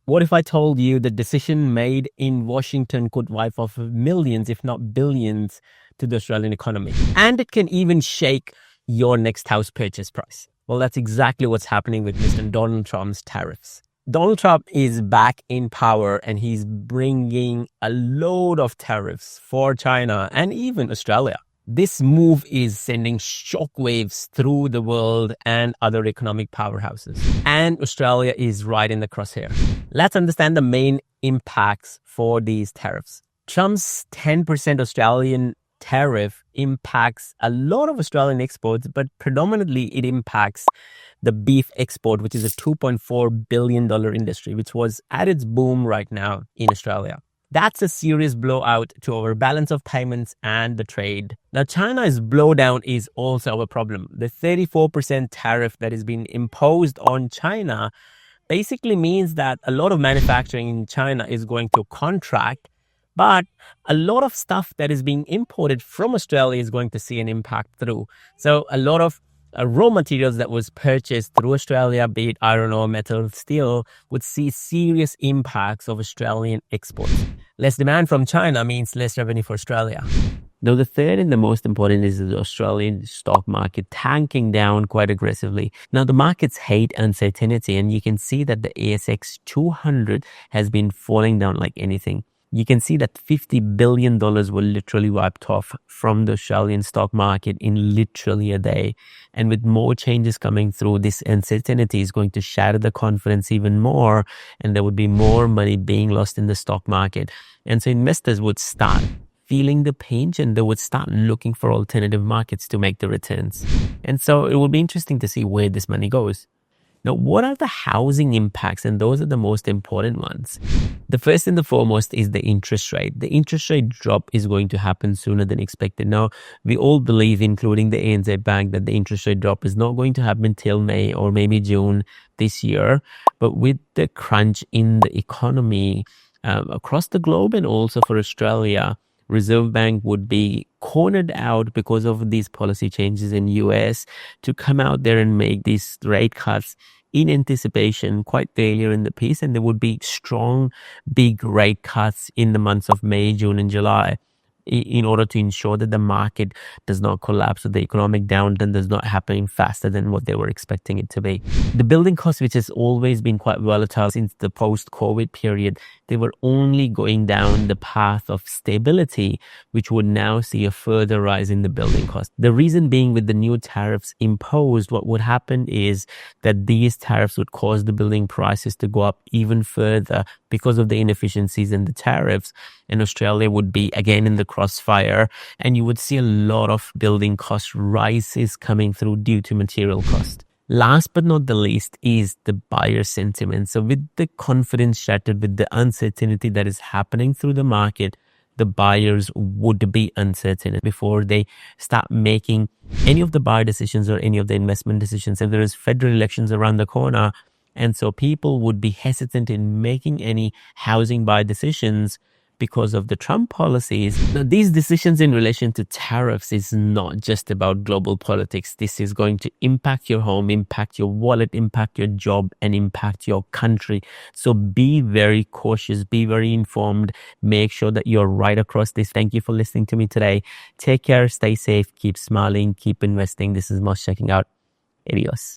What if I told you the decision made in Washington could wipe off millions, if not billions, to the Australian economy? And it can even shake your next house purchase price. Well, that's exactly what's happening with Mr. Donald Trump's tariffs. Donald Trump is back in power and he's bringing a load of tariffs for China and even Australia. This move is sending shockwaves through the world and other economic powerhouses. And Australia is right in the crosshair. Let's understand the main impacts for these tariffs. Trump's 10% Australian tariff impacts a lot of Australian exports, but predominantly it impacts the beef export, which is a $2.4 billion industry, which was at its boom right now in Australia. That's a serious blowout to our balance of payments and the trade. Now, China's blowdown is also a problem. The 34% tariff that has been imposed on China basically means that a lot of manufacturing in China is going to contract, but a lot of stuff that is being imported from Australia is going to see an impact through. So a lot of raw materials that was purchased through Australia, be it iron ore, metal, steel, would see serious impacts of Australian exports. Less demand from China means less revenue for Australia. Now, the third and the most important is the Australian stock market tanking down quite aggressively. Now, the markets hate uncertainty, and you can see that the ASX 200 has been falling down like anything. You can see that $50 billion were literally wiped off from the Australian stock market in literally a day. And with more changes coming through, this uncertainty is going to shatter the confidence even more, and there would be more money being lost in the stock market. And so investors would start feeling the pinch and they would start looking for alternative markets to make the returns. And so it will be interesting to see where this money goes. Now, what are the housing impacts? And those are the most important ones. The first and the foremost is the interest rate. The interest rate drop is going to happen sooner than expected. Now, we all believe, including the ANZ Bank, that the interest rate drop is not going to happen till May or maybe June this year. But with the crunch in the economy across the globe and also for Australia, Reserve Bank would be cornered out because of these policy changes in US to come out there and make these rate cuts in anticipation quite earlier in the piece. And there would be strong, big rate cuts in the months of May, June, and July in order to ensure that the market does not collapse or the economic downturn does not happen faster than what they were expecting it to be. The building costs, which has always been quite volatile since the post-COVID period, they were only going down the path of stability, which would now see a further rise in the building cost. The reason being, with the new tariffs imposed, what would happen is that these tariffs would cause the building prices to go up even further because of the inefficiencies in the tariffs, and Australia would be again in the crossfire, and you would see a lot of building cost rises coming through due to material cost. Last but not the least is the buyer sentiment. So with the confidence shattered, with the uncertainty that is happening through the market, the buyers would be uncertain before they start making any of the buy decisions or any of the investment decisions. And there is federal elections around the corner, and so people would be hesitant in making any housing buy decisions because of the Trump policies. Now, these decisions in relation to tariffs is not just about global politics. This is going to impact your home, impact your wallet, impact your job, and impact your country. So be very cautious, be very informed, make sure that you're right across this. Thank you for listening to me today. Take care, stay safe, keep smiling, keep investing. This is Moss checking out. Adios.